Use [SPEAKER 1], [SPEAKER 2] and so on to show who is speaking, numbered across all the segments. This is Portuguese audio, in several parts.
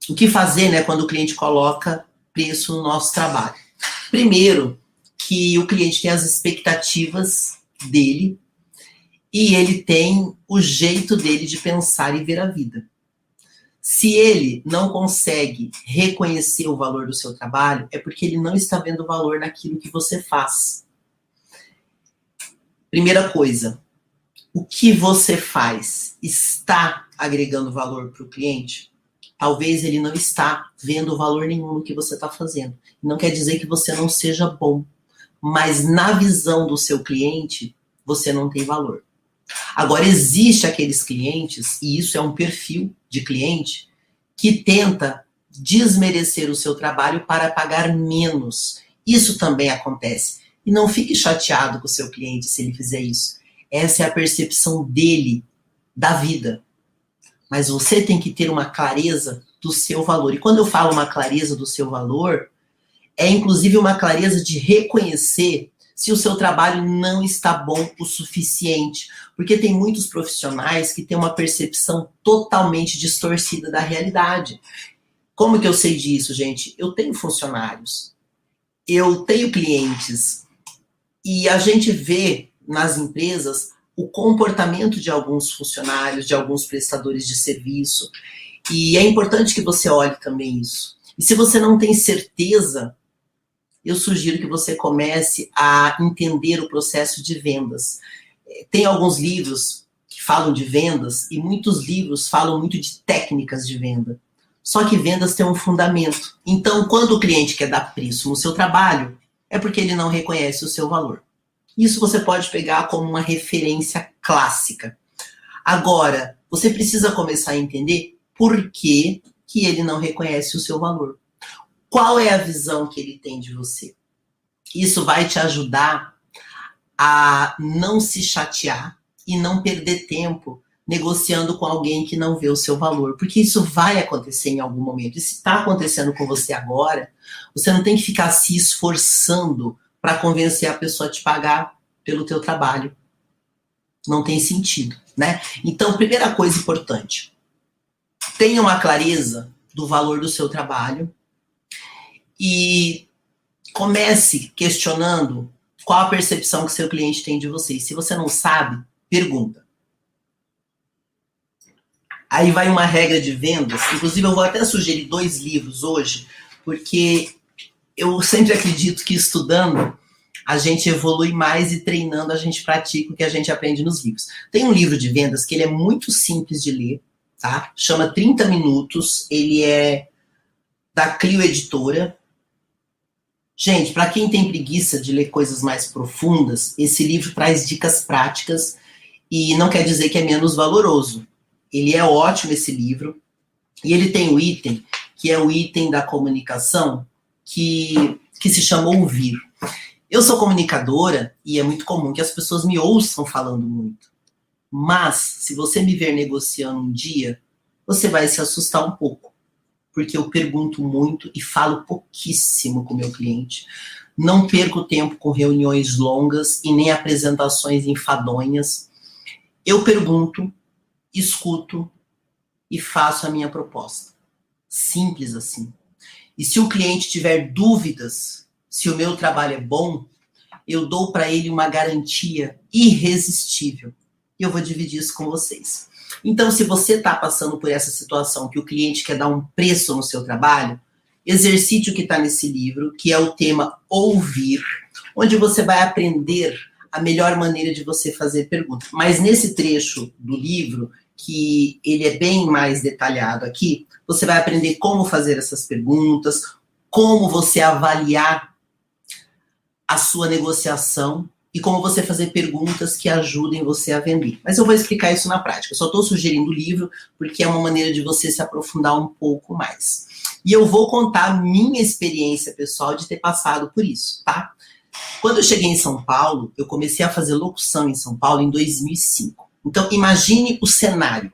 [SPEAKER 1] o que fazer, né, quando o cliente coloca preço no nosso trabalho? Primeiro, que o cliente tem as expectativas dele e ele tem o jeito dele de pensar e ver a vida. Se ele não consegue reconhecer o valor do seu trabalho, é porque ele não está vendo valor naquilo que você faz. Primeira coisa, o que você faz está agregando valor para o cliente? Talvez ele não está vendo valor nenhum no que você está fazendo. Não quer dizer que você não seja bom, mas na visão do seu cliente, você não tem valor. Agora, existe aqueles clientes, e isso é um perfil de cliente, que tenta desmerecer o seu trabalho para pagar menos. Isso também acontece. E não fique chateado com o seu cliente se ele fizer isso. Essa é a percepção dele da vida. Mas você tem que ter uma clareza do seu valor. E quando eu falo uma clareza do seu valor, é inclusive uma clareza de reconhecer se o seu trabalho não está bom o suficiente. Porque tem muitos profissionais que têm uma percepção totalmente distorcida da realidade. Como que eu sei disso, gente? Eu tenho funcionários, eu tenho clientes, e a gente vê nas empresas o comportamento de alguns funcionários, de alguns prestadores de serviço, e é importante que você olhe também isso. E se você não tem certeza, eu sugiro que você comece a entender o processo de vendas. Tem alguns livros que falam de vendas, e muitos livros falam muito de técnicas de venda. Só que vendas têm um fundamento. Então, quando o cliente quer dar preço no seu trabalho, é porque ele não reconhece o seu valor. Isso você pode pegar como uma referência clássica. Agora, você precisa começar a entender por que ele não reconhece o seu valor. Qual é a visão que ele tem de você? Isso vai te ajudar a não se chatear e não perder tempo negociando com alguém que não vê o seu valor. Porque isso vai acontecer em algum momento. E se está acontecendo com você agora, você não tem que ficar se esforçando para convencer a pessoa a te pagar pelo teu trabalho. Não tem sentido, né? Então, primeira coisa importante, tenha uma clareza do valor do seu trabalho e comece questionando qual a percepção que seu cliente tem de você. E se você não sabe, pergunta. Aí vai uma regra de vendas, inclusive eu vou até sugerir 2 livros hoje, porque eu sempre acredito que estudando a gente evolui mais e treinando a gente pratica o que a gente aprende nos livros. Tem um livro de vendas que ele é muito simples de ler, tá? Chama 30 Minutos, ele é da Clio Editora. Gente, para quem tem preguiça de ler coisas mais profundas, esse livro traz dicas práticas e não quer dizer que é menos valoroso. Ele é ótimo, esse livro, e ele tem um item, que é o item da comunicação, que se chama ouvir. Eu sou comunicadora e é muito comum que as pessoas me ouçam falando muito. Mas, se você me ver negociando um dia, você vai se assustar um pouco. Porque eu pergunto muito e falo pouquíssimo com o meu cliente. Não perco tempo com reuniões longas e nem apresentações enfadonhas. Eu pergunto, escuto e faço a minha proposta. Simples assim. E se o cliente tiver dúvidas se o meu trabalho é bom, eu dou para ele uma garantia irresistível. E eu vou dividir isso com vocês. Então, se você está passando por essa situação que o cliente quer dar um preço no seu trabalho, exercite o que está nesse livro, que é o tema ouvir, onde você vai aprender a melhor maneira de você fazer perguntas. Mas nesse trecho do livro, que ele é bem mais detalhado aqui, você vai aprender como fazer essas perguntas, como você avaliar a sua negociação e como você fazer perguntas que ajudem você a vender. Mas eu vou explicar isso na prática. Eu só estou sugerindo o livro porque é uma maneira de você se aprofundar um pouco mais. E eu vou contar a minha experiência pessoal de ter passado por isso, tá? Quando eu cheguei em São Paulo, eu comecei a fazer locução em São Paulo em 2005. Então, imagine o cenário.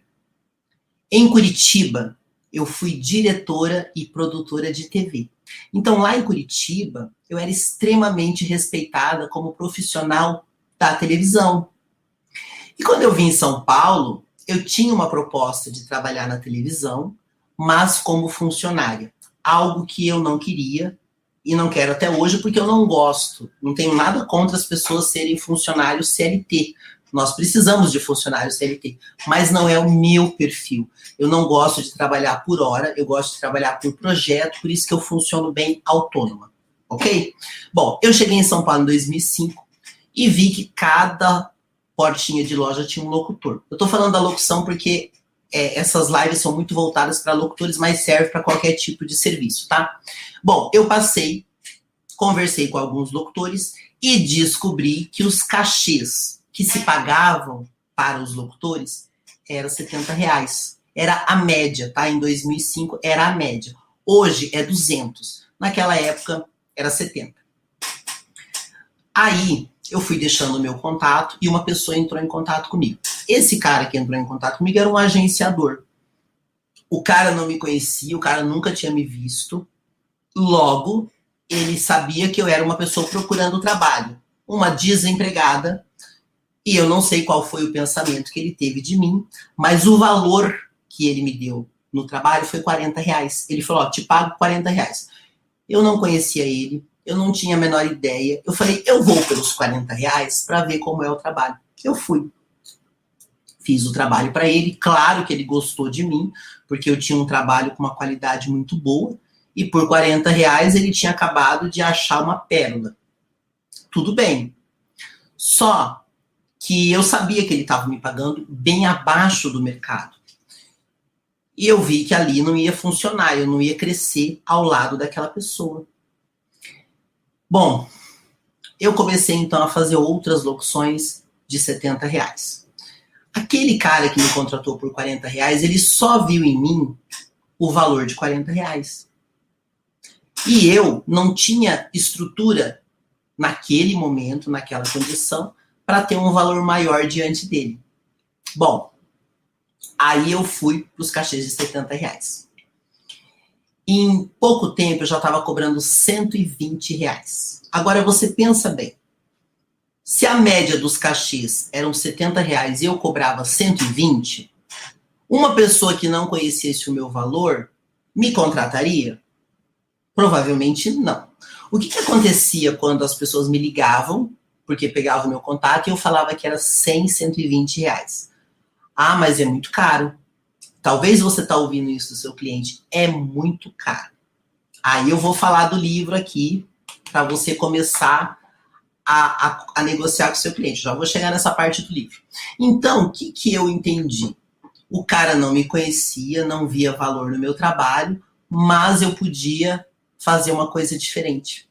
[SPEAKER 1] Em Curitiba, eu fui diretora e produtora de TV. Então, lá em Curitiba, eu era extremamente respeitada como profissional da televisão. E quando eu vim em São Paulo, eu tinha uma proposta de trabalhar na televisão, mas como funcionária. Algo que eu não queria e não quero até hoje porque eu não gosto. Não tenho nada contra as pessoas serem funcionários CLT. Nós precisamos de funcionários CLT, mas não é o meu perfil. Eu não gosto de trabalhar por hora, eu gosto de trabalhar por projeto, por isso que eu funciono bem autônoma, ok? Bom, eu cheguei em São Paulo em 2005 e vi que cada portinha de loja tinha um locutor. Eu tô falando da locução porque essas lives são muito voltadas para locutores, mas serve para qualquer tipo de serviço, tá? Bom, eu conversei com alguns locutores e descobri que os cachês que se pagavam para os locutores era R$70. Era a média, tá? Em 2005 era a média. Hoje é 200. Naquela época era 70. Aí eu fui deixando o meu contato e uma pessoa entrou em contato comigo. Esse cara que entrou em contato comigo era um agenciador. O cara não me conhecia, o cara nunca tinha me visto. Logo, ele sabia que eu era uma pessoa procurando trabalho, uma desempregada. E eu não sei qual foi o pensamento que ele teve de mim, mas o valor que ele me deu no trabalho foi R$40. Ele falou, te pago R$40. Eu não conhecia ele, eu não tinha a menor ideia. Eu falei, eu vou pelos R$40 para ver como é o trabalho. Eu fui. Fiz o trabalho para ele, claro que ele gostou de mim, porque eu tinha um trabalho com uma qualidade muito boa, e por R$40 ele tinha acabado de achar uma pérola. Tudo bem. Só que eu sabia que ele estava me pagando bem abaixo do mercado. E eu vi que ali não ia funcionar, eu não ia crescer ao lado daquela pessoa. Bom, eu comecei então a fazer outras locuções de R$70. Aquele cara que me contratou por R$40, ele só viu em mim o valor de R$40. E eu não tinha estrutura naquele momento, naquela condição, para ter um valor maior diante dele. Bom, aí eu fui para os cachês de R$70. Em pouco tempo eu já estava cobrando R$120. Agora você pensa bem, se a média dos cachês eram R$70 e eu cobrava 120, uma pessoa que não conhecesse o meu valor me contrataria? Provavelmente não. O que acontecia quando as pessoas me ligavam, porque pegavam o meu contato e eu falava que era 100, R$120? Ah, mas é muito caro. Talvez você está ouvindo isso do seu cliente. É muito caro. Aí eu vou falar do livro aqui para você começar a negociar com o seu cliente. Já vou chegar nessa parte do livro. Então, o que eu entendi? O cara não me conhecia, não via valor no meu trabalho, mas eu podia fazer uma coisa diferente.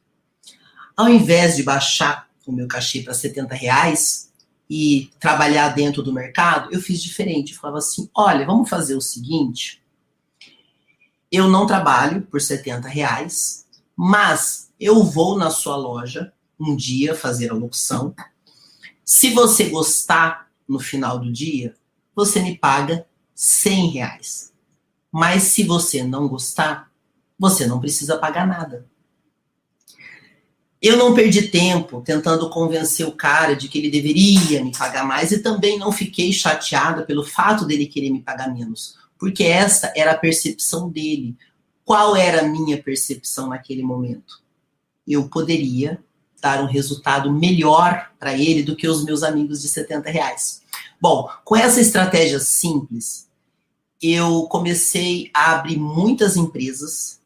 [SPEAKER 1] Ao invés de baixar o meu cachê para R$70 e trabalhar dentro do mercado, eu fiz diferente. Eu falava assim, olha, vamos fazer o seguinte, eu não trabalho por R$70, mas eu vou na sua loja um dia fazer a locução. Se você gostar no final do dia, você me paga R$100. Mas se você não gostar, você não precisa pagar nada. Eu não perdi tempo tentando convencer o cara de que ele deveria me pagar mais e também não fiquei chateada pelo fato dele querer me pagar menos, porque essa era a percepção dele. Qual era a minha percepção naquele momento? Eu poderia dar um resultado melhor para ele do que os meus amigos de R$70. Bom, com essa estratégia simples, eu comecei a abrir muitas empresas,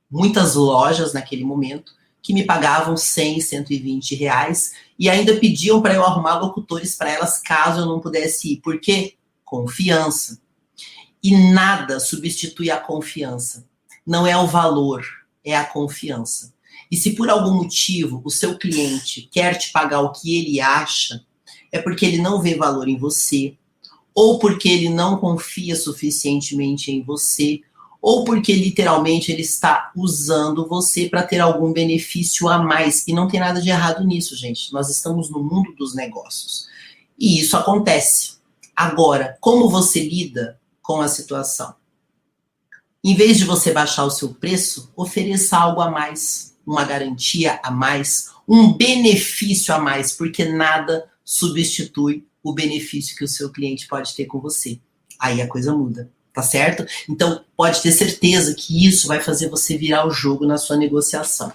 [SPEAKER 1] muitas lojas naquele momento, que me pagavam 100, R$120 e ainda pediam para eu arrumar locutores para elas caso eu não pudesse ir. Por quê? Confiança. E nada substitui a confiança. Não é o valor, é a confiança. E se por algum motivo o seu cliente quer te pagar o que ele acha, é porque ele não vê valor em você, ou porque ele não confia suficientemente em você, ou porque literalmente ele está usando você para ter algum benefício a mais. E não tem nada de errado nisso, gente. Nós estamos no mundo dos negócios. E isso acontece. Agora, como você lida com a situação? Em vez de você baixar o seu preço, ofereça algo a mais, uma garantia a mais, um benefício a mais, porque nada substitui o benefício que o seu cliente pode ter com você. Aí a coisa muda. tá certo? Então, pode ter certeza que isso vai fazer você virar o jogo na sua negociação.